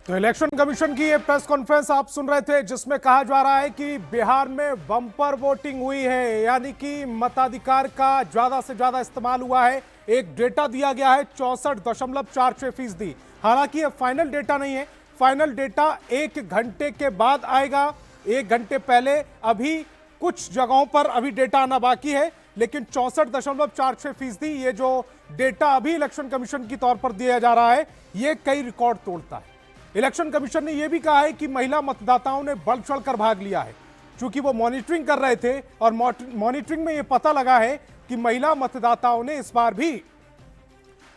तो election commission की ये प्रेस कॉन्फ्रेंस आप सुन रहे थे, जिसमें कहा जा रहा है कि बिहार में बम्पर वोटिंग हुई है, यानी कि मताधिकार का ज्यादा से ज्यादा इस्तेमाल हुआ है। एक डेटा दिया गया है 64.46%। हालांकि ये फाइनल डेटा नहीं है, फाइनल डेटा 1 घंटे के बाद आएगा। 1 घंटे पहले अभी कुछ जगहों पर अभी डेटा आना बाकी है, लेकिन 64.46% ये जो डेटा अभी इलेक्शन कमीशन की तौर पर दिया जा रहा है, ये कई रिकॉर्ड तोड़ता है। इलेक्शन कमीशन ने यह भी कहा है कि महिला मतदाताओं ने बढ़ चढ़कर भाग लिया है, क्योंकि वो मॉनिटरिंग कर रहे थे और मॉनिटरिंग में यह पता लगा है कि महिला मतदाताओं ने इस बार भी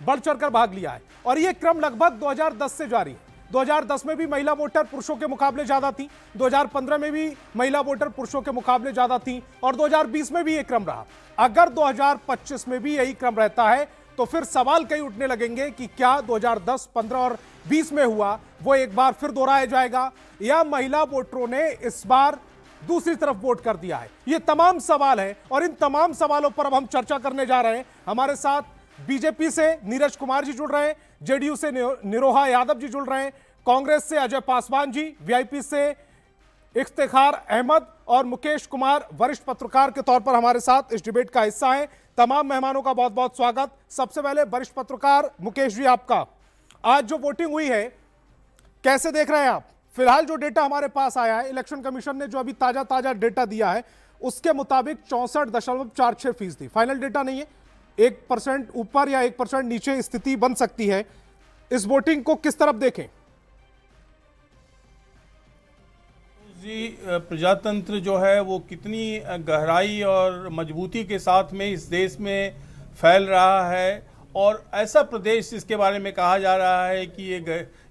बढ़ चढ़कर भाग लिया है। और यह क्रम लगभग 2010 से जारी है। 2010 में भी महिला वोटर पुरुषों के मुकाबले ज्यादा थी, 2015 में भी महिला वोटर पुरुषों के मुकाबले ज्यादा थी, और 2020 में भी यह क्रम रहा। अगर 2025 में भी यही क्रम रहता है तो फिर सवाल कई उठने लगेंगे कि क्या 2010, 15 और 20 में हुआ वो एक बार फिर दोहराया जाएगा, या महिला वोटरों ने इस बार दूसरी तरफ वोट कर दिया है। ये तमाम सवाल हैं और इन तमाम सवालों पर अब हम चर्चा करने जा रहे हैं। हमारे साथ बीजेपी से नीरज कुमार जी जुड़ रहे हैं, जेडीयू से निरोहा यादव जी जुड़ रहे हैं, कांग्रेस से अजय पासवान जी, वीआईपी से इफ्तिखार अहमद और मुकेश कुमार वरिष्ठ पत्रकार के तौर पर हमारे साथ इस डिबेट का हिस्सा हैं। तमाम मेहमानों का बहुत बहुत स्वागत। सबसे पहले वरिष्ठ पत्रकार मुकेश जी, आपका आज जो वोटिंग हुई है कैसे देख रहे हैं आप? फिलहाल जो डेटा हमारे पास आया है, इलेक्शन कमीशन ने जो अभी ताजा डेटा दिया है उसके मुताबिक 64.46%। फाइनल डेटा नहीं है, 1% ऊपर या 1% नीचे स्थिति बन सकती है। इस वोटिंग को किस तरफ देखें जी? प्रजातंत्र जो है वो कितनी गहराई और मजबूती के साथ में इस देश में फैल रहा है, और ऐसा प्रदेश जिसके बारे में कहा जा रहा है कि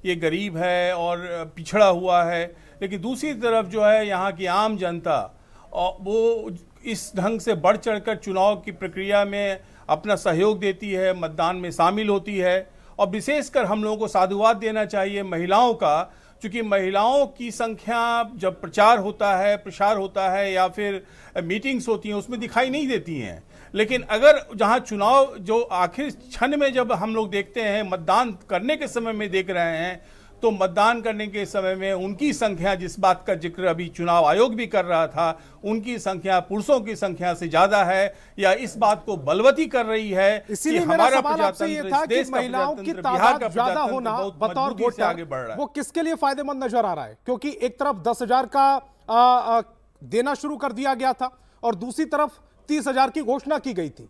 ये गरीब है और पिछड़ा हुआ है, लेकिन दूसरी तरफ जो है यहाँ की आम जनता वो इस ढंग से बढ़ चढ़कर चुनाव की प्रक्रिया में अपना सहयोग देती है, मतदान में शामिल होती है। और विशेषकर हम लोगों को साधुवाद देना चाहिए महिलाओं का, क्योंकि महिलाओं की संख्या जब प्रचार होता है या फिर मीटिंग्स होती हैं उसमें दिखाई नहीं देती हैं, लेकिन अगर जहां चुनाव जो आखिर क्षण में जब हम लोग देखते हैं, मतदान करने के समय में देख रहे हैं, तो मतदान करने के समय में उनकी संख्या, जिस बात का जिक्र अभी चुनाव आयोग भी कर रहा था, उनकी संख्या पुरुषों की संख्या से ज्यादा है, या इस बात को बलवती कर रही है। इसीलिए मेरा सवाल आपसे ये था कि महिलाओं की तादाद ज्यादा होना बतौर वोटर आगे बढ़ रहा है, वो किसके लिए फायदेमंद नजर आ रहा है? क्योंकि एक तरफ 10,000 का देना शुरू कर दिया गया था और दूसरी तरफ 30,000 की घोषणा की गई थी।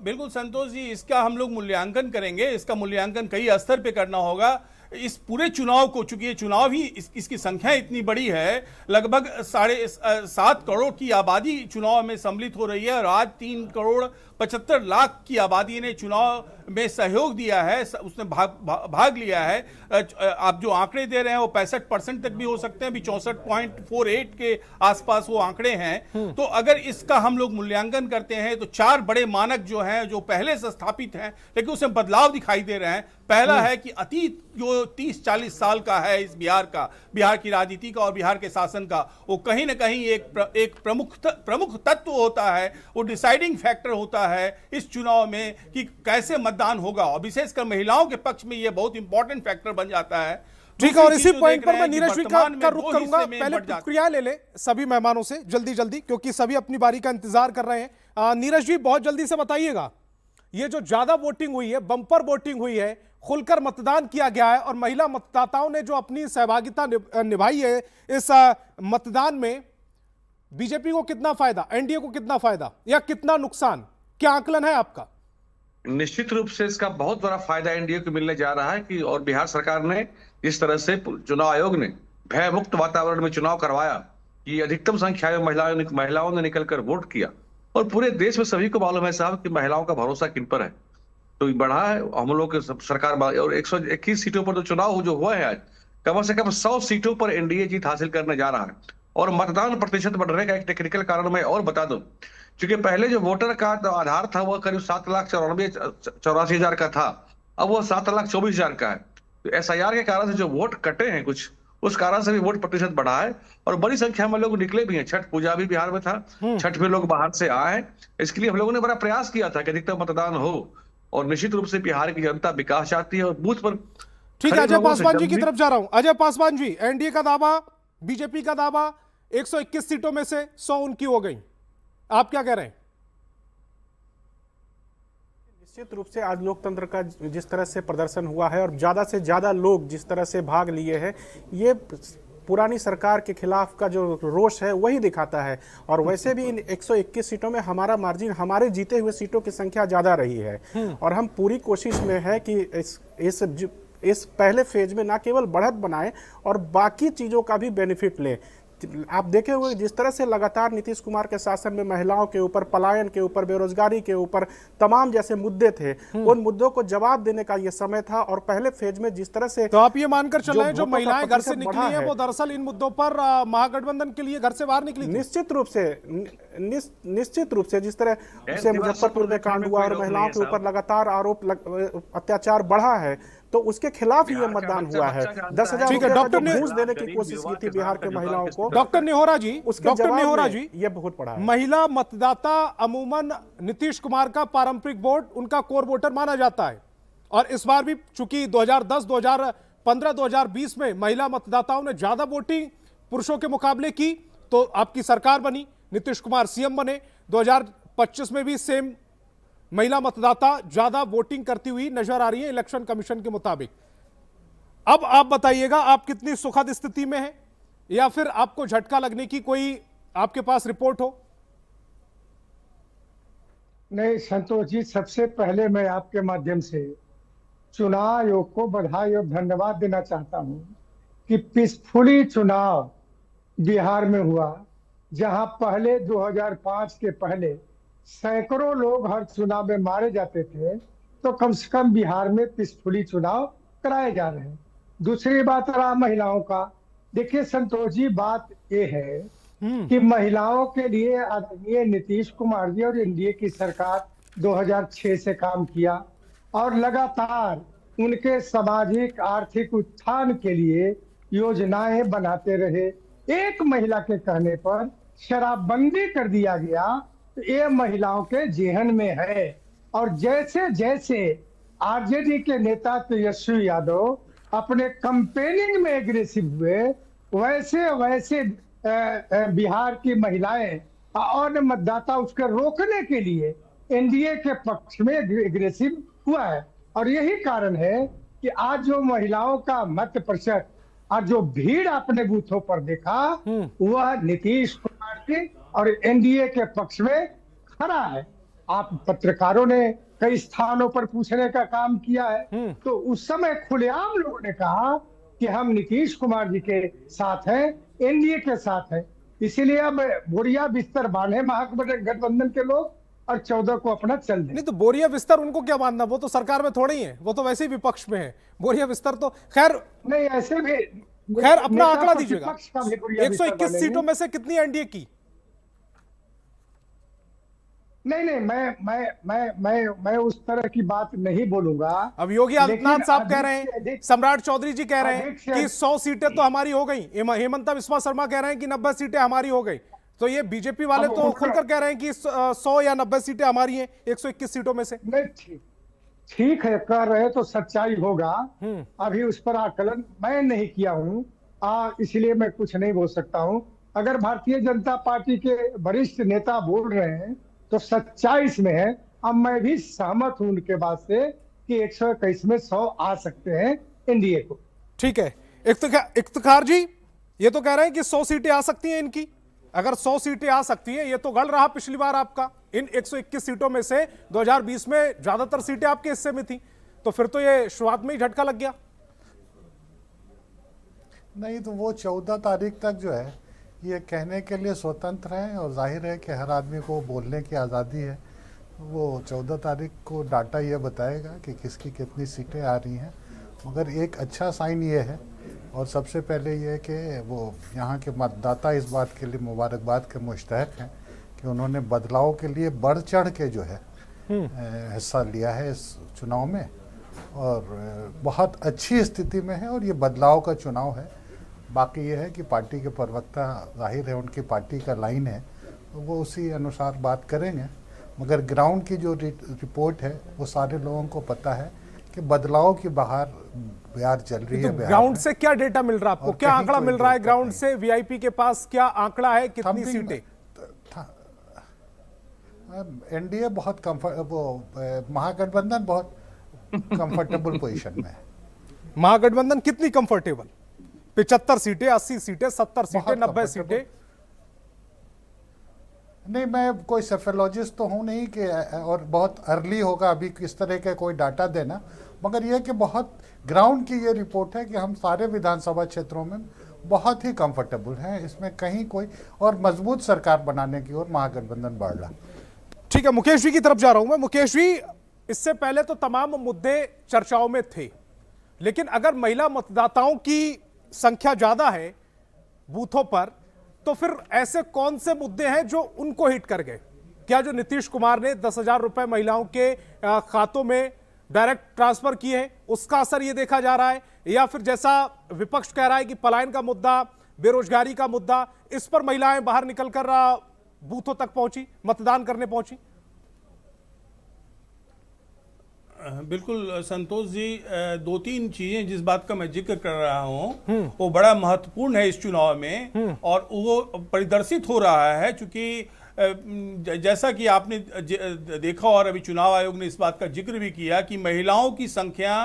बिल्कुल संतोष जी, इसका हम लोग मूल्यांकन करेंगे। इसका मूल्यांकन कई स्तर पे करना होगा। इस पूरे चुनाव को, चूंकि ये चुनाव ही इसकी संख्या इतनी बड़ी है, लगभग 7.5 करोड़ की आबादी चुनाव में सम्मिलित हो रही है, और आज 3.75 करोड़ की आबादी ने चुनाव में सहयोग दिया है, उसने भाग लिया है। आप जो आंकड़े दे रहे हैं वो 65% तक भी हो सकते हैं, अभी 64.48 के आसपास वो आंकड़े हैं। तो अगर इसका हम लोग मूल्यांकन करते हैं तो 4 बड़े मानक जो हैं, जो पहले से स्थापित हैं लेकिन उसमें बदलाव दिखाई दे रहे हैं। पहला है कि अतीत जो 30-40 साल का है इस बिहार की राजनीति का और बिहार के शासन का, वो कहीं ना कहीं एक प्रमुख तत्व होता है, वो डिसाइडिंग फैक्टर होता है इस चुनाव में कि कैसे मतदान होगा, और विशेषकर महिलाओं के पक्ष में ये बहुत इंपॉर्टेंट फैक्टर बन जाता है। ठीक है, और इसी पॉइंट पर मैं नीरज जी का रुख करूंगा। पहले प्रतिक्रिया ले ले सभी मेहमानों से जल्दी, क्योंकि सभी अपनी बारी का इंतजार कर रहे हैं। नीरज जी, बहुत जल्दी से बताइएगा, ये जो ज्यादा वोटिंग हुई है, बंपर वोटिंग हुई है, खुलकर मतदान किया गया है और महिला मतदाताओं ने जो अपनी सहभागिता निभाई है इस मतदान में, बीजेपी को कितना फायदा, एनडीए को कितना फायदा या कितना नुकसान, क्या आकलन है आपका? निश्चित रूप से इसका बहुत बड़ा फायदा एनडीए को मिलने जा रहा है कि, और बिहार सरकार ने जिस तरह से चुनाव आयोग ने भयमुक्त वातावरण में चुनाव करवाया कि अधिकतम संख्या में महिलाओं ने निकलकर वोट किया, और पूरे देश में सभी को मालूम है साहब कि महिलाओं का भरोसा किन पर है, तो बढ़ा है। हम लोग के सरकार, और 121 सीटों पर जो चुनाव जो हुआ है आज, कम से कम 100 सीटों पर एनडीए जीत हासिल करने जा रहा है। और मतदान प्रतिशत बढ़ने का एक टेक्निकल कारण मैं और बता दूं, क्योंकि पहले जो वोटर का आधार था वो करीब 7,84,000 का था, अब वो 7,24,000 का है। तो एसआईआर के कारण से जो वोट कटे हैं कुछ, उस कारण से भी वोट प्रतिशत बढ़ा है, और बड़ी संख्या में लोग निकले भी हैं। छठ पूजा भी बिहार में था, छठ में लोग बाहर से आए हैं। इसके लिए हम लोगों ने बड़ा प्रयास किया था कि अधिकतम मतदान हो, और निश्चित रूप से बिहार की जनता विकास चाहती है और बूथ पर ठीक है, खड़े अजय लोगों से पासवान जी जब की भी- तरफ जा रहा हूं। अजय पासवान जी, एनडीए का दावा, बीजेपी का दावा, 121 सीटों में से 100 उनकी हो गई, आप क्या कह रहे हैं? निश्चित रूप से आज लोकतंत्र का जिस तरह से प्रदर्शन हुआ है और ज्यादा से ज्यादा लोग जिस तरह से भाग लिए हैं, ये पुरानी सरकार के खिलाफ का जो रोष है वही दिखाता है। और वैसे भी इन 121 सीटों में हमारा मार्जिन, हमारे जीते हुए सीटों की संख्या ज्यादा रही है और हम पूरी कोशिश में है कि इस पहले फेज में ना केवल बढ़त बनाए और बाकी चीजों का भी बेनिफिट लें। आप देखे हुए जिस तरह से लगातार नीतीश कुमार के शासन में महिलाओं के ऊपर, पलायन के ऊपर, बेरोजगारी के ऊपर तमाम जैसे मुद्दे थे, उन मुद्दों को जवाब देने का ये समय था। और पहले फेज में जिस तरह से तो आप ये मानकर चल रहे हैं जो वोटों का महिलाएं घर से प्रतिशत निकली बढ़ा हैं है, वो दरअसल इन मुद्दों पर महागठबंधन के लिए घर से बाहर निकली थी? निश्चित रूप से निश्चित रूप से जिस तरह से मुजफ्फरपुर में कांड हुआ और महिलाओं के ऊपर लगातार अत्याचार बढ़ा है, तो उसके खिलाफ ये मतदान हुआ है। 10,000 ठीक है, रुपए का डॉक्टर जो ने घूस देने की कोशिश की थी बिहार के महिलाओं को, डॉक्टर नेहोरा जी, उसके डॉक्टर जवाब नेहोरा में जी, ये बहुत पड़ा है। महिला मतदाता अमूमन नीतीश कुमार का पारंपरिक वोट, उनका कोर वोटर माना जाता है। और इस बार भी चूंकि 2010, 2015, 2020 में महिला मतदाताओं ने ज्यादा वोटिंग पुरुषों के मुकाबले की, तो आपकी सरकार बनी, नीतीश कुमार सीएम बने। 2025 में भी सेम महिला मतदाता ज्यादा वोटिंग करती हुई नजर आ रही है इलेक्शन कमीशन के मुताबिक। अब आप बताइएगा, आप कितनी सुखद स्थिति में हैं या फिर आपको झटका लगने की कोई आपके पास रिपोर्ट हो? नहीं संतोष जी, सबसे पहले मैं आपके माध्यम से चुनाव आयोग को बधाई और धन्यवाद देना चाहता हूं कि पीसफुली चुनाव बिहार में हुआ। जहां पहले 2005 के पहले सैकड़ों लोग हर चुनाव में मारे जाते थे, तो कम से कम बिहार में पीसफुली चुनाव कराए जा रहे हैं। दूसरी बात रहा महिलाओं का। देखिए संतोष जी, बात ये है कि महिलाओं के लिए आदरणीय नीतीश कुमार जी और एनडीए की सरकार 2006 से काम किया और लगातार उनके सामाजिक आर्थिक उत्थान के लिए योजनाएं बनाते रहे। एक महिला के कहने पर शराबबंदी कर दिया गया, तो ये महिलाओं के जेहन में है। और जैसे जैसे आरजेडी के नेता तेजस्वी यादव अपने कंपेनिंग में एग्रेसिव हुए, वैसे वैसे बिहार की महिलाएं और मतदाता उसके रोकने के लिए एनडीए के पक्ष में एग्रेसिव हुआ है। और यही कारण है कि आज जो महिलाओं का मत प्रतिशत और जो भीड़ आपने बूथों पर देखा, वह नीतीश कुमार की और एनडीए के पक्ष में खड़ा है। आप पत्रकारों ने कई स्थानों पर पूछने का काम किया है, तो उस समय खुलेआम लोगों ने कहा कि हम नीतीश कुमार जी के साथ हैं, एनडीए के साथ हैं। इसीलिए अब बोरिया बिस्तर बांधे महागठबंधन के लोग और 14 को अपना चल दें। नहीं तो बोरिया बिस्तर उनको क्या बांधना, वो तो सरकार में थोड़े ही है, वो तो वैसे ही विपक्ष में है। बोरिया बिस्तर तो खैर नहीं, ऐसे भी खैर अपना नेता आंकड़ा प्रतिपक्ष दीजिएगा, का भी बोरिया बिस्तर 121 बांधेंगे। सीटों में से कितनी एनडीए की? नहीं, मैं उस तरह की बात नहीं बोलूंगा। अब योगी आदित्यनाथ लेकिन साहब कह रहे अधिक से हैं, अधिक- सम्राट चौधरी जी कह रहे हैं अधिक से कि अधिक- 100 सीटें तो हमारी हो गई, हेमंता बिस्वा शर्मा कह रहे हैं कि 90 सीटें हमारी हो गई। तो ये बीजेपी वाले अब तो उनका- खुलकर कह रहे हैं कि 100 या 90 सीटें हमारी हैं 121 सीटों में से। नहीं, ठीक है, कह रहे तो सच्चाई होगा। अभी उस पर आकलन मैं नहीं किया हूँ, इसलिए मैं कुछ नहीं बोल सकता हूँ। अगर भारतीय जनता पार्टी के वरिष्ठ नेता बोल रहे हैं तो सच्चाई इसमें है। अब मैं भी सहमत हूं उनके बात से कि 121 में 100 आ सकते हैं एनडीए को। ठीक है, इफ्तिखार जी ये तो कह रहे हैं कि 100 सीटें आ सकती हैं इनकी। अगर 100 सीटें आ सकती हैं, ये तो गढ़ रहा पिछली बार आपका, इन 121 सीटों में से 2020 में ज्यादातर सीटें आपके हिस्से में थी, तो फिर तो ये शुरुआत में ही झटका लग गया। नहीं तो वो 14 तारीख तक जो है ये कहने के लिए स्वतंत्र हैं और जाहिर है कि हर आदमी को बोलने की आज़ादी है। वो 14 तारीख को डाटा ये बताएगा कि किसकी कितनी सीटें आ रही हैं। मगर एक अच्छा साइन ये है और सबसे पहले ये कि वो यहाँ के मतदाता इस बात के लिए मुबारकबाद के मुस्तहक हैं कि उन्होंने बदलाव के लिए बढ़ चढ़ के जो है हिस्सा लिया है इस चुनाव में और बहुत अच्छी स्थिति में है और ये बदलाव का चुनाव है। बाकी ये है कि पार्टी के प्रवक्ता, जाहिर है उनकी पार्टी का लाइन है, तो वो उसी अनुसार बात करेंगे। मगर ग्राउंड की जो रिपोर्ट है वो सारे लोगों को पता है कि बदलाव की बिहार चल रही है। बिहार ग्राउंड में। से क्या डेटा मिल रहा है आपको? और क्या कहीं आंकड़ा कोई मिल रहा है दिक्कत ग्राउंड नहीं। से? वीआईपी के पास क्या आंकड़ा है, कितनी Thumping सीटें? एनडीए बहुत महागठबंधन बहुत कंफर्टेबल पोजीशन में है। महागठबंधन कितनी कंफर्टेबल? 75 सीटें, 80 सीटें, 70 सीटें, बहुत 90 comfortable। सीटें? नहीं, मैं कोई सेफोलॉजिस्ट तो हूँ नहीं कि और बहुत अर्ली होगा अभी किस तरह का कोई डाटा देना, मगर यह कि बहुत ग्राउंड की ये रिपोर्ट है कि हम सारे विधानसभा क्षेत्रों में बहुत ही कंफर्टेबल हैं, इसमें कहीं कोई, और मजबूत सरकार बनाने की ओर महागठबंधन बढ़ रहा। ठीक है, मुकेश जी की तरफ जा रहा हूं मैं। मुकेश जी, इससे पहले तो तमाम मुद्दे चर्चाओं में थे, लेकिन अगर महिला मतदाताओं की संख्या ज्यादा है बूथों पर, तो फिर ऐसे कौन से मुद्दे हैं जो उनको हिट कर गए? क्या जो नीतीश कुमार ने 10,000 रुपए महिलाओं के खातों में डायरेक्ट ट्रांसफर किए हैं, उसका असर ये देखा जा रहा है, या फिर जैसा विपक्ष कह रहा है कि पलायन का मुद्दा, बेरोजगारी का मुद्दा, इस पर महिलाएं बाहर निकलकर बूथों तक पहुंची, मतदान करने पहुंची? बिल्कुल संतोष जी, दो तीन चीजें जिस बात का मैं जिक्र कर रहा हूं वो बड़ा महत्वपूर्ण है इस चुनाव में, और वो परिदर्शित हो रहा है क्योंकि जैसा कि आपने देखा और अभी चुनाव आयोग ने इस बात का जिक्र भी किया कि महिलाओं की संख्या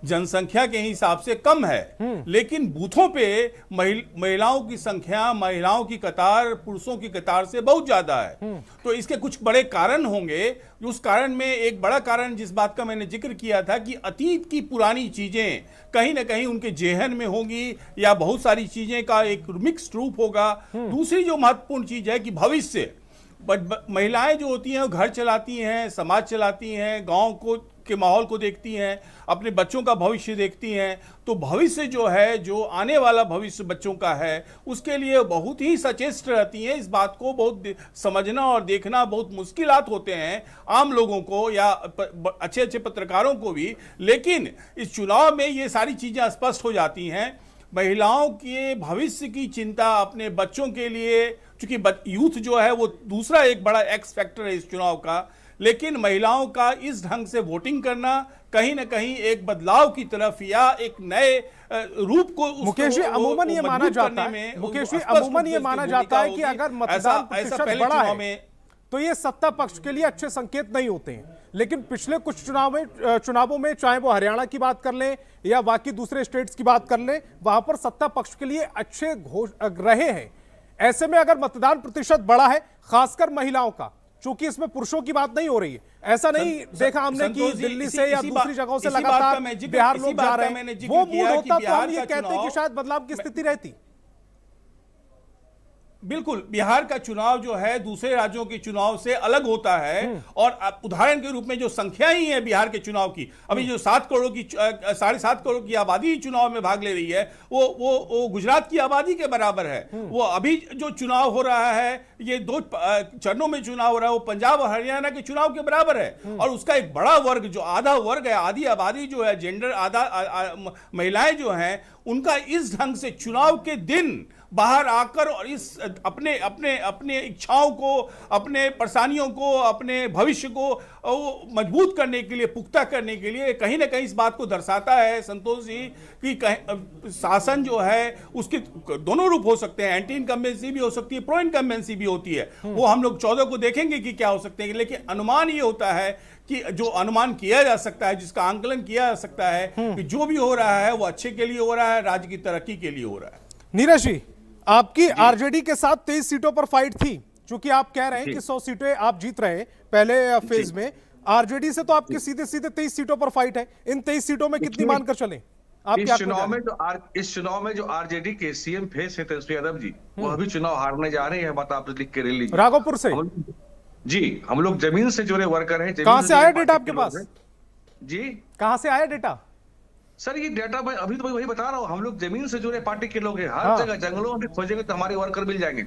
जनसंख्या के हिसाब से कम है, लेकिन बूथों पे महिलाओं की संख्या, महिलाओं की कतार पुरुषों की कतार से बहुत ज्यादा है। तो इसके कुछ बड़े कारण होंगे। उस कारण में एक बड़ा कारण जिस बात का मैंने जिक्र किया था कि अतीत की पुरानी चीजें कहीं ना कहीं उनके जेहन में होंगी, या बहुत सारी चीजें का एक मिक्स्ड रूप होगा। दूसरी जो महत्वपूर्ण चीज है कि भविष्य महिलाएं जो होती हैं वो घर चलाती हैं, समाज चलाती हैं, गांव को के माहौल को देखती हैं, अपने बच्चों का भविष्य देखती हैं। तो भविष्य जो है, जो आने वाला भविष्य बच्चों का है, उसके लिए बहुत ही सचेत रहती हैं। इस बात को बहुत समझना और देखना बहुत मुश्किलात होते हैं आम लोगों को या अच्छे अच्छे पत्रकारों को भी, लेकिन इस चुनाव में ये सारी चीजें स्पष्ट हो जाती हैं। महिलाओं के भविष्य की चिंता, अपने बच्चों के लिए, क्योंकि यूथ जो है वो दूसरा एक बड़ा एक्स फैक्टर है इस चुनाव का, लेकिन महिलाओं का इस ढंग से वोटिंग करना कहीं ना कहीं एक बदलाव की तरफ या एक नए रूप को मुकेश जी, अमूमन ये माना जाता है, मुकेश जी अमूमन ये माना जाता है कि अगर मतदान प्रतिशत बड़ा है तो ये सत्ता पक्ष के लिए अच्छे संकेत नहीं होते हैं। लेकिन पिछले कुछ चुनावों में चाहे वो हरियाणा की बात कर लें या बाकी दूसरे स्टेट्स की बात कर लें, वहां पर सत्ता पक्ष के लिए अच्छे रहे हैं। ऐसे में अगर मतदान प्रतिशत बड़ा है, खासकर महिलाओं का, चूंकि इसमें पुरुषों की बात नहीं हो रही है, ऐसा नहीं देखा हमने कि दिल्ली से या दूसरी जगहों से लगातार बिहार लोग जा रहे हैं, वो मूड होता तो हम ये कहते हैं कि शायद बदलाव की स्थिति रहती। बिल्कुल, बिहार का चुनाव जो है दूसरे राज्यों के चुनाव से अलग होता है, और उदाहरण के रूप में जो संख्या ही है बिहार के चुनाव की, अभी जो 7 करोड़ की 7.5 करोड़ की आबादी चुनाव में भाग ले रही है, वो गुजरात की आबादी के बराबर है। वो अभी जो चुनाव हो रहा है, ये 2 चरणों में चुनाव हो रहा है, वो पंजाब और हरियाणा के चुनाव के बराबर है। और उसका एक बड़ा वर्ग, जो आधा वर्ग है, आधी आबादी जो है, जेंडर आधा महिलाएं जो हैं, उनका इस ढंग से चुनाव के दिन बाहर आकर और इस अपने अपने अपने इच्छाओं को, अपने परेशानियों को, अपने भविष्य को मजबूत करने के लिए, पुख्ता करने के लिए कहीं ना कहीं इस बात को दर्शाता है संतोष जी कि शासन जो है उसके दोनों रूप हो सकते हैं, एंटी इनकम्बेंसी भी हो सकती है, प्रो इनकम्बेंसी भी होती है। वो हम लोग 14 को देखेंगे कि क्या हो सकते हैं, लेकिन अनुमान ये होता है कि जो अनुमान किया जा सकता है, जिसका आंकलन किया जा सकता है कि जो भी हो रहा है वो अच्छे के लिए हो रहा है, राज्य की तरक्की के लिए हो रहा है। नीरज जी, आपकी आरजेडी के साथ 23 सीटों पर फाइट थी, क्योंकि आप कह रहे हैं कि 100 सीटें आप जीत रहे हैं पहले फेज में। आरजेडी से तो आपके सीधे सीधे 23 सीटों पर फाइट है। इन 23 सीटों में कितनी मानकर चले आप? इस चुनाव में जो आरजेडी के सीएम फेस है तेजस्वी यादव जी, वो अभी चुनाव हारने जा रहे हैं, बात आप लिख के ले लीजिए। राघोपुर से जी, हम लोग जमीन से जुड़े वर्कर हैं। कहां से आया डेटा आपके पास जी? कहां से आया डेटा? सर ये डेटा मैं अभी तो वही बता रहा हूँ, हम लोग जमीन से जुड़े पार्टी के लोग हैं। हर जगह जंगलों में खोजेंगे तो हमारे वर्कर मिल जाएंगे।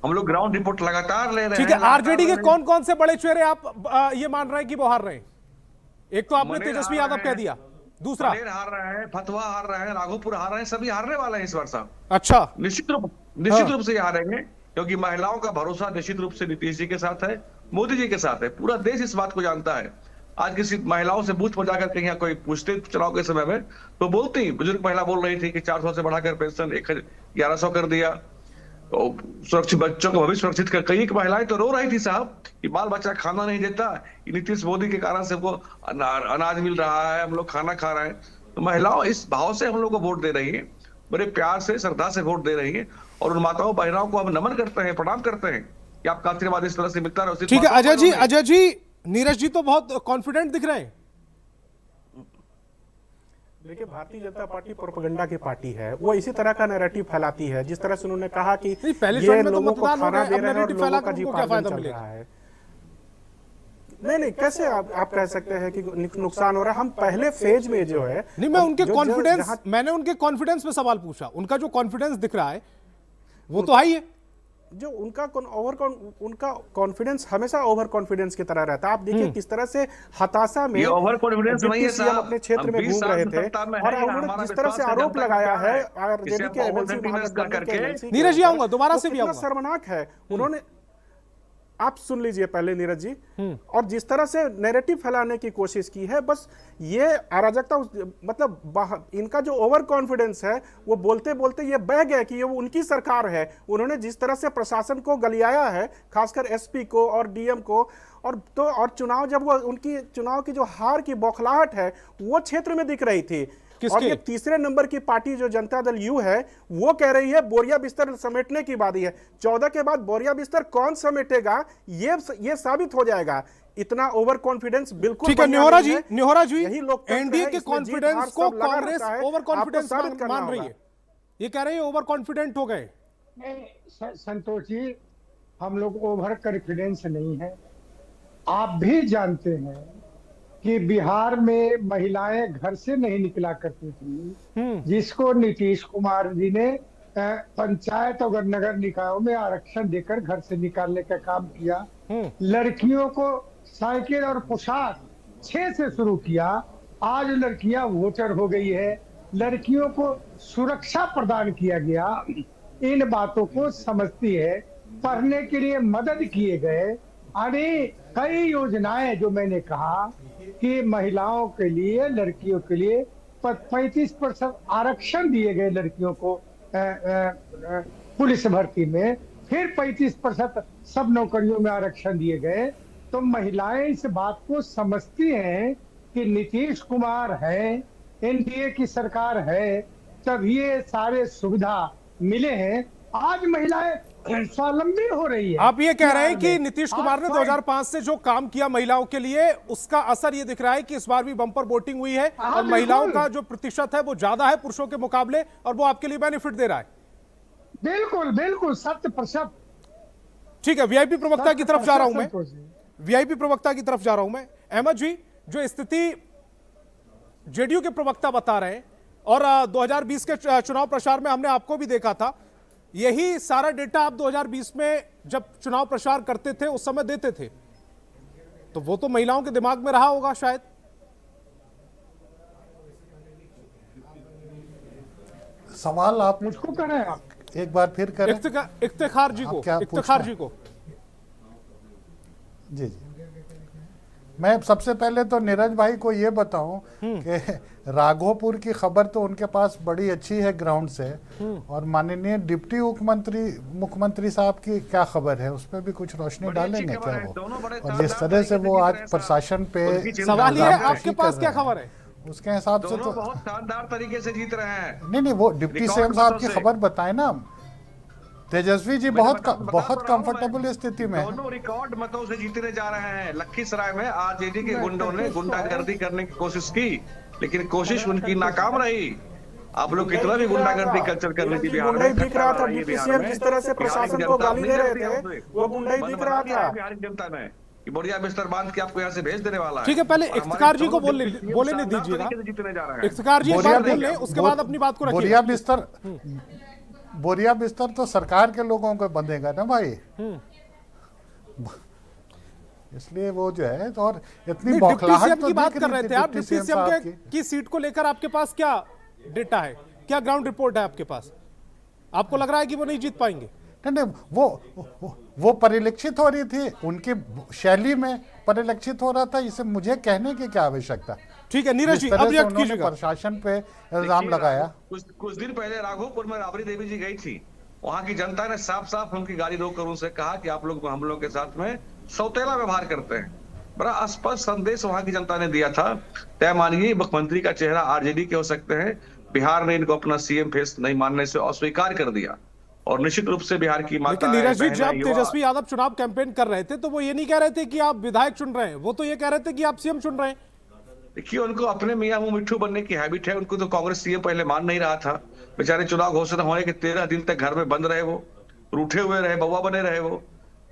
हम लोग ग्राउंड रिपोर्ट लगातार ले रहे हैं। ठीक है, आरजेडी के कौन कौन से बड़े चेहरे आप ये मान रहे हैं कि वो हार रहे हैं? एक तो आपने तेजस्वी यादव कह दिया, दूसरा हार रहा है, फतवा हार रहा है, राघोपुर हार रहे हैं, सभी हारने वाले हैं इस वर्ष। अच्छा, निश्चित रूप से हारेंगे, क्योंकि महिलाओं का भरोसा निश्चित रूप से नीतीश जी के साथ है। मोदी जी के साथ है। पूरा देश इस बात को जानता है। आज किसी महिलाओं से बूथ पर जाकर कहीं कोई पूछते चुनाव के समय में, तो बोलती, बुजुर्ग महिला बोल रही थी कि 400 से बढ़ाकर पेंशन 1100 कर दिया, तो सुरक्षित बच्चों को भविष्य सुरक्षित कर। कई महिलाएं तो रो रही थी साहब कि बाल बच्चा खाना नहीं देता, नीतीश मोदी के कारण से वो अनाज मिल रहा है, हम लोग खाना खा रहे हैं। तो महिलाओं इस भाव से हम लोग को वोट दे रही है, बड़े प्यार से श्रद्धा से वोट दे रही है, और उन माताओं बहनों को हम नमन करते हैं, प्रणाम करते हैं कि आपका आशीर्वाद इस तरह से मिलता रहे। ठीक है अजय जी, नीरज जी तो बहुत कॉन्फिडेंट दिख रहे हैं। देखिए, भारतीय जनता पार्टी प्रोपेगेंडा की पार्टी है, वो इसी तरह का नैरेटिव फैलाती है। जिस तरह से उन्होंने कहा कि पहले ये चरण में तो लोगों को मतदान हो खाना गए, दे अब रहे हैं और नैरेटिव लोगों फैलाकर का उनको क्या जीवन फायदा चल मिलेगा? रहा है। नहीं, कैसे आप कह सकते हैं कि नुकसान हो रहा है? हम पहले फेज में जो है, नहीं, मैं उनके कॉन्फिडेंस, जहां- मैंने उनके कॉन्फिडेंस पे सवाल पूछा। उनका जो कॉन्फिडेंस दिख रहा है वो तो है ही है। जो उनका कॉन्फिडेंस हमेशा ओवर कॉन्फिडेंस की तरह रहता है। आप देखिए किस तरह से हताशा में ये ओवर कॉन्फिडेंस नहीं है डिप्टी सीएम साहब। अपने क्षेत्र में 20 घूम साल रहे से थे, सत्ता में और है, उन्होंने हमारा जिस तरह से विश्वास है आरोप जनता लगाया का है है। जेडी के एमएलसी महागठबंधन के करके एमएलसी के नीरज जी, आऊंगा, दोबारा तो से भी कितना आऊंगा। शर्मनाक है। उन्होंने, आप सुन लीजिए पहले नीरज जी, और जिस तरह से नैरेटिव फैलाने की कोशिश की है, बस ये अराजकता, मतलब इनका जो ओवर कॉन्फिडेंस है, वो बोलते बोलते ये बह गया कि ये वो उनकी सरकार है। उन्होंने जिस तरह से प्रशासन को गलियाया है, खासकर एसपी को और डीएम को, और चुनाव, जब वो उनकी चुनाव की जो हार की बौखलाहट है वो क्षेत्र में दिख रही थी। और ये तीसरे नंबर की पार्टी जो जनता दल यू है, वो कह रही है बोरिया बिस्तर समेटने की बात है। 14 के बाद बोरिया बिस्तर कौन समेटेगा, ये साबित हो जाएगा। इतना ओवर कॉन्फिडेंस बिल्कुल ठीक है। न्योहरा जी, यही लोकतंत्र एनडीए है, के इसमें जीत कॉन्फिडेंस हार को सब लगा कांग्रेस रहता है, ओवर आपको कॉन्फिडेंस साबित करना मान रही होगा। है। ये कह रहे हैं ओवर कॉन्फिडेंट हो गए। नहीं संतोष जी, हम लोग ओवर कॉन्फिडेंस नहीं है। आप भी जानते हैं कि बिहार में महिलाएं घर से नहीं निकला करती थी, जिसको नीतीश कुमार जी ने पंचायत और नगर निकायों में आरक्षण देकर घर से निकालने का काम किया। लड़कियों को साइकिल और पोशाक 6 से शुरू किया, आज लड़कियां वोटर हो गई है। लड़कियों को सुरक्षा प्रदान किया गया, इन बातों को समझती है। पढ़ने के लिए मदद किए गए, अरे कई योजनाएं जो मैंने कहा कि महिलाओं के लिए, लड़कियों के लिए 35% आरक्षण दिए गए लड़कियों को पुलिस भर्ती में, फिर 35% सब नौकरियों में आरक्षण दिए गए। तो महिलाएं इस बात को समझती हैं कि नीतीश कुमार है, एनडीए की सरकार है, तब ये सारे सुविधा मिले हैं। आज महिलाएं स्वावलंबी हो रही है। आप ये कह रहे हैं कि नीतीश कुमार ने 2005 से जो काम किया महिलाओं के लिए, उसका असर ये दिख रहा है कि इस बार भी बम्पर वोटिंग हुई है और महिलाओं का जो प्रतिशत है वो ज्यादा है पुरुषों के मुकाबले, और वो आपके लिए बेनिफिट दे रहा है। बिल्कुल बिल्कुल 100%। ठीक है, वीआईपी प्रवक्ता की तरफ जा रहा हूं मैं, वीआईपी प्रवक्ता की तरफ जा रहा हूं मैं। अहमद जी, जो स्थिति जेडीयू के प्रवक्ता बता रहे हैं, और 2020 के चुनाव प्रचार में हमने आपको भी देखा था, यही सारा डेटा आप 2020 में जब चुनाव प्रचार करते थे उस समय देते थे, तो वो तो महिलाओं के दिमाग में रहा होगा शायद। सवाल आप मुझको करें, आप एक बार फिर करें। इफ्तिखार जी को, क्या इफ्तिखार पूछना जी को। जी जी, मैं सबसे पहले तो नीरज भाई को ये बताऊं कि राघोपुर की खबर तो उनके पास बड़ी अच्छी है ग्राउंड से, और माननीय डिप्टी मुख्यमंत्री साहब की क्या खबर है, उस पर भी कुछ रोशनी डालेंगे क्या वो, और जिस तरह से वो आज प्रशासन पे सवाल ये है, आपके पास क्या खबर है? उसके हिसाब से तो बहुत शानदार तरीके से जीत रहे हैं। नहीं, वो डिप्टी सीएम साहब की खबर बताए ना। तेजस्वी जी बहुत कंफर्टेबल स्थिति में है। दोनों रिकॉर्ड मतों से जीतने जा रहे हैं। लखीसराय में आरजेडी के गुंडों ने गुंडागर्दी करने की कोशिश की, लेकिन कोशिश उनकी नाकाम रही। आप लोग कितना भी गुंडागर्दी कल्चर कर लीजिए, बिहार गुंडाई में दिख रहा था। डिप्टी सीएम जिस तरह से प्रशासन को गाली दे रहे थे, वो गुंडाई दिख रहा था। बिहार की जनता ने कि बढ़िया बिस्तर बांध के आपको यहाँ से भेज देने वाला है। ठीक है, पहले इफ्तिखार जी को बोलने दीजिएगा। इफ्तिखार जी एक बार बोल लें, उसके बाद अपनी बात को रखिए। बोरिया बिस्तर तो सरकार के लोगों को बंधेगा ना भाई, इसलिए वो जो है, और इतनी बौखलाहट तो की बात कर रहे थे आप। डिप्टी सीएम की सीट को लेकर आपके पास क्या डेटा है, क्या ग्राउंड रिपोर्ट है आपके पास? आपको लग रहा है कि वो नहीं जीत पाएंगे? नहीं, वो परिलक्षित हो रही थी, उनकी शैली में परिलक्षित हो रहा था। इसे मुझे कहने की क्या आवश्यकता। ठीक है नीरज जी, जिस तरह अब से रिएक्ट उन्होंने कीजिएगा। प्रशासन पे इल्जाम लगाया। कुछ दिन पहले राघोपुर में राबड़ी देवी जी गई थी, वहां की जनता ने साफ साफ उनकी गाड़ी रोककर उनसे कहा कि आप लोग हम लोग के साथ में सौतेला व्यवहार करते हैं। बड़ा स्पष्ट संदेश वहां की जनता ने दिया था। तय मानिए मुख्यमंत्री का चेहरा आरजेडी के हो सकते हैं, बिहार ने इनको अपना सीएम फेस नहीं मानने से अस्वीकार कर दिया और निश्चित रूप से बिहार की माता लेकिन नीरज जी, जब तेजस्वी यादव चुनाव कैंपेन कर रहे थे तो वो ये नहीं कह रहे थे कि आप विधायक चुन रहे हैं, वो तो ये कह रहे थे कि आप सीएम चुन रहे हैं। देखिए, उनको अपने मियां मुंह मिट्ठू बनने की हैबिट है। उनको तो कांग्रेस सीएम पहले मान नहीं रहा था। बेचारे चुनाव घोषणा होने के 13 दिन तक घर में बंद रहे, वो रूठे हुए रहे, बउआ बने रहे। वो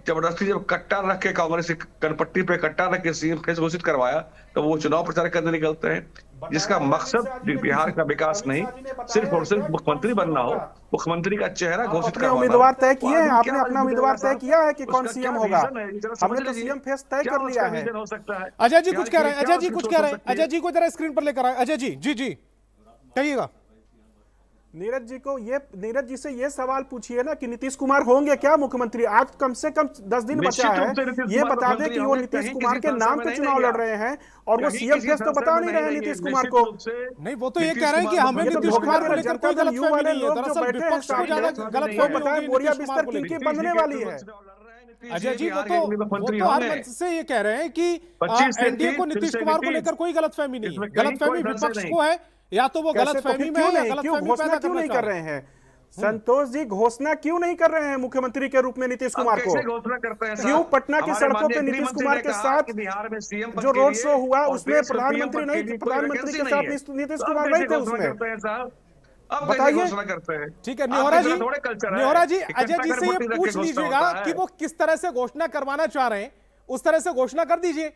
जबरदस्ती जब कट्टा रख के कांग्रेस की कनपट्टी पे कट्टा रख के सीएम फेस घोषित करवाया तो वो चुनाव प्रचार करने निकलते हैं, जिसका मकसद बिहार का विकास नहीं, सिर्फ और सिर्फ मुख्यमंत्री बनना हो, मुख्यमंत्री का चेहरा घोषित अपने करवाना। उम्मीदवार तय किए हैं, आपने क्या अपना उम्मीदवार तय किया है कि कौन उसका सीएम क्या होगा? रीजन है? जरा समझ हमने तो लीजिए। सीएम फेस तय क्या कर उसका लिया है। रीजन हो सकता है? अजय जी कुछ कह रहे हैं, क्या अजय जी कुछ सोच कह रहे हैं, सकती है? अजय जी को जरा स्क्रीन पर लेकर आए। अजय जी, जी जी कहिएगा। नीरज जी से ये सवाल पूछिए ना कि नीतीश कुमार होंगे क्या मुख्यमंत्री? आज कम से कम 10 दिन बचा निश्चित है। रूप से नीतीश ये कुमार बता दें मुख्यमंत्री कि वो होंगे। नीतीश कहीं कुमार किसी के नाम संसद पे में चुनाव नहीं लड़ रहे हैं और वो कहीं सीएम किसी फेस तो संसद बता में नहीं रहे हैं रहेंगे। नीतीश कुमार निश्चित को। रूप से नहीं, वो तो ये नीतीश कह रहे हैं कि कुमार हमें मुख्यमंत्री नीतीश होंगे। कुमार को लेकर कोई जनता दल यू वाले गलतफहमी नहीं है। लोग जो दरअसल बैठे हैं विपक्ष को सामने, ज्यादा वो गलतफहमी बताएं होगी बोरिया नीतीश कुमार बिस्तर को किन लेकर। की बनने वाली है? अजय जी, वो मुख्यमंत्री तो हर होंगे। मंच से ये कह रहे हैं कि 25 से एनडीए को 30, नीतीश फिर से कुमार को 30। लेकर कोई गलतफहमी नहीं है। इसमें कहीं गलतफहमी कोई विपक्ष संशय को है, या तो वो कैसे तो गलतफहमी फिर में है क्यों या नहीं, क्यों गलतफहमी घोषणा पैदा क्यों करना नहीं चाह कर रहे हैं। रहे हैं? संतोष जी घोषणा क्यों नहीं कर रहे हैं मुख्यमंत्री के रूप में नीतीश कुमार को? कैसे घोषणा करते हैं? क्यों पटना की सड़कों पे नीतीश कुमार के साथ बिहार में सीएम जो रोड शो हुआ उसमें प्रधानमंत्री नहीं थे, प्रधानमंत्री के साथ नीतीश कुमार नहीं थे उसमें? अब बताइए। कैसे घोषणा करते हैं? ठीक है निहोरा जी, थोड़े कल्चर है। निहोरा जी, इकट्ठा अजय जी कर से ये मुट्ठी रख के पूछ घोषणा लीजिएगा होता है। कि वो किस तरह से घोषणा करवाना चाह रहे हैं, उस तरह से घोषणा कर दीजिए।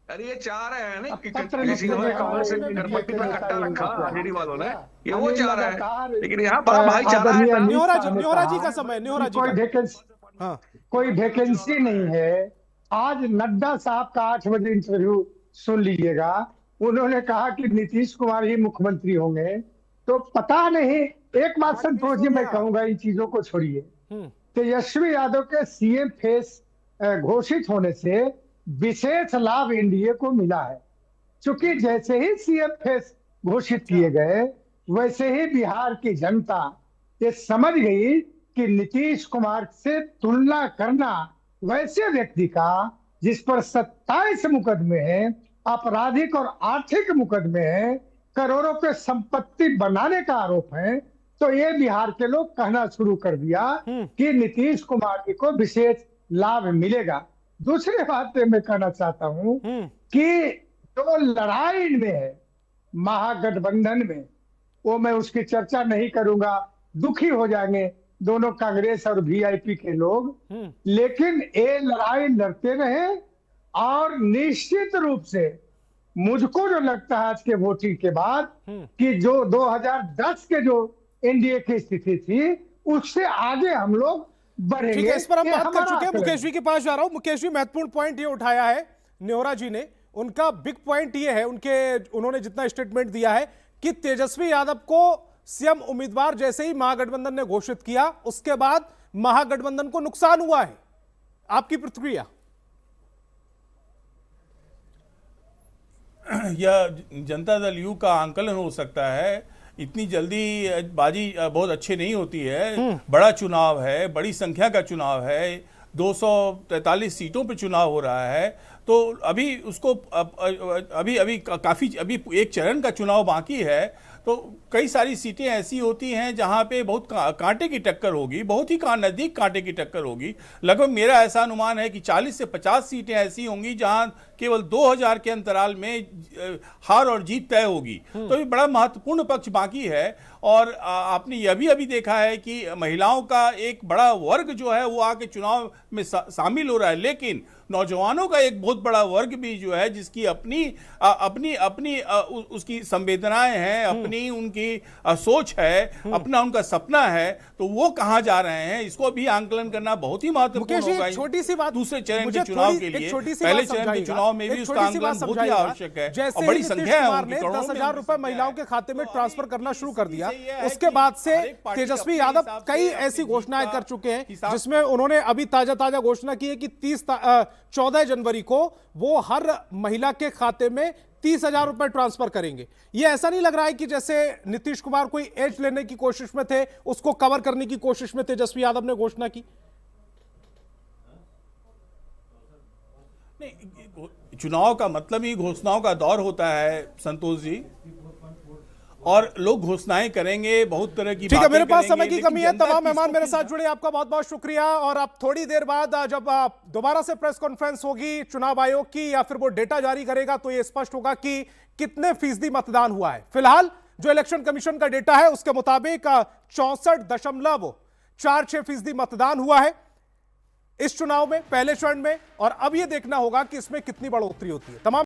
अरे ये चाह रहे हैं ना कि पत्र किसी लिखते ने हैं, कांग्रेस से और करपट्टी पर नेता कट्टा इनका रखा क्या? आरजेडी वालों ने, ये हमें वो चाह रहे लगातार, हैं। लेकिन यहाँ बड़ा भाईचारा है आदरणीय साहब। निहोरा जी, ने निहोरा जी कहा का समय, निहोरा जी कोई का। वैकेंसी हाँ, कोई वैकेंसी नहीं है। आज नड्डा साहब का 8 बजे इंटरव्यू सुन लीजिएगा। उन्होंने कहा कि नीतीश कुमार ही मुख्यमंत्री होंगे। तो पता नहीं, एक बात संतोष जी मैं कहूंगा, इन चीजों को छोड़िए। तेजस्वी यादव के सीएम फेस घोषित होने से विशेष लाभ एनडीए को मिला है, क्योंकि जैसे ही सीएम फेस घोषित किए गए वैसे ही बिहार की जनता ये समझ गई कि नीतीश कुमार से तुलना करना वैसे व्यक्ति का जिस पर 27 मुकदमे हैं, आपराधिक और आर्थिक मुकदमे हैं, करोड़ों के संपत्ति बनाने का आरोप है, तो ये बिहार के लोग कहना शुरू कर दिया कि नीतीश कुमार जी को विशेष लाभ मिलेगा। दूसरी बात पे मैं कहना चाहता हूं कि जो लड़ाई में है महागठबंधन में, वो मैं उसकी चर्चा नहीं करूंगा, दुखी हो जाएंगे दोनों कांग्रेस और वीआईपी के लोग। लेकिन ये लड़ाई लड़ते रहे और निश्चित रूप से मुझको जो लगता है आज के वोटिंग के बाद कि जो 2010 के जो एनडीए की स्थिति थी उससे आगे हम लोग बढ़ेंगे। ठीक है, इस पर हम ये बात कर हमारा चुके हैं। आकलन मुकेश जी के पास जा रहा हूं। मुकेश जी, महत्वपूर्ण पॉइंट ये उठाया है निहोरा जी ने। उनका बिग पॉइंट ये है, उन्होंने जितना स्टेटमेंट दिया है कि तेजस्वी यादव को सीएम उम्मीदवार जैसे ही महागठबंधन ने घोषित किया उसके बाद महागठबंधन को नुकसान हुआ है। आपकी प्रतिक्रिया? यह जनता दल यू का आंकलन हो सकता है। इतनी जल्दी बाजी बहुत अच्छी नहीं होती है। बड़ा चुनाव है, बड़ी संख्या का चुनाव है, 243 सीटों पे चुनाव हो रहा है। तो अभी उसको अभी काफी अभी एक चरण का चुनाव बाकी है। तो कई सारी सीटें ऐसी होती हैं जहां पे बहुत कांटे की टक्कर होगी, बहुत ही नजदीक कांटे की टक्कर होगी। लगभग मेरा ऐसा अनुमान है कि 40 से 50 सीटें ऐसी होंगी जहां केवल 2000 के अंतराल में हार और जीत तय होगी। तो ये बड़ा महत्वपूर्ण पक्ष बाकी है। और आपने यह भी अभी देखा है कि महिलाओं का एक बड़ा वर्ग जो है वो आके चुनाव में शामिल हो रहा है। लेकिन नौजवानों का एक बहुत बड़ा वर्ग भी जो है जिसकी अपनी अपनी अपनी उसकी संवेदनाएं हैं, अपनी उनकी उनकी सोच है, अपना उनका सपना है, तो वो कहां जा रहे हैं, इसको भी आंकलन करना बहुत ही महत्वपूर्ण मुकेश जी, होगा। एक छोटी सी बात दूसरे चरण मुझे के चुनाव थोड़ी- के एक लिए, छोटी सी पहले बात चरण के समझाइएगा। चुनाव में भी एक उसका छोटी सी बात आंकलन बहुत ही समझाइएगा। आवश्यक है जैसे और बड़ी नीतीश संख्या है कुमार उनकी, ने करोड़ों में 10,000 रुपए उनकी महिलाओं संख्या के खाते में है। ट्रांसफर करना शुरू कर दिया। चीज़ ये है उसके कि बाद से हर एक पार्टी तेजस्वी अपने यादव हिसाब से कई अपनी ऐसी जीत घोषणाएं का कर चुके हैं, हिसाब- जिसमें उन्होंने अभी ताजा घोषणा की है कि 14 जनवरी को वो हर महिला के खाते में 30,000 रुपए ट्रांसफर करेंगे। ये ऐसा नहीं लग रहा है कि जैसे नीतीश कुमार कोई एज लेने की कोशिश में थे, उसको कवर करने की कोशिश में तेजस्वी यादव ने घोषणा की? नहीं, चुनाव का मतलब ही घोषणाओं का दौर होता है संतोष जी, और लोग घोषणाएं करेंगे, बहुत तरह की ठीक है, बातें मेरे पास करेंगे, समय की लेकिन कमी है। जनता तमाम मेहमान किसको मेरे किस- साथ जुड़े, आपका बहुत बहुत शुक्रिया। और अब थोड़ी देर बाद जब दोबारा से प्रेस कॉन्फ्रेंस होगी चुनाव आयोग की, या फिर वो डेटा जारी करेगा, तो ये स्पष्ट होगा कि कितने फीसदी मतदान हुआ है। फिलहाल जो इलेक्शन कमीशन का डेटा है उसके मुताबिक 64.46% मतदान हुआ है इस चुनाव में, पहले चरण में। और अब यह देखना होगा कि इसमें कितनी बढ़ोतरी होती है। तमाम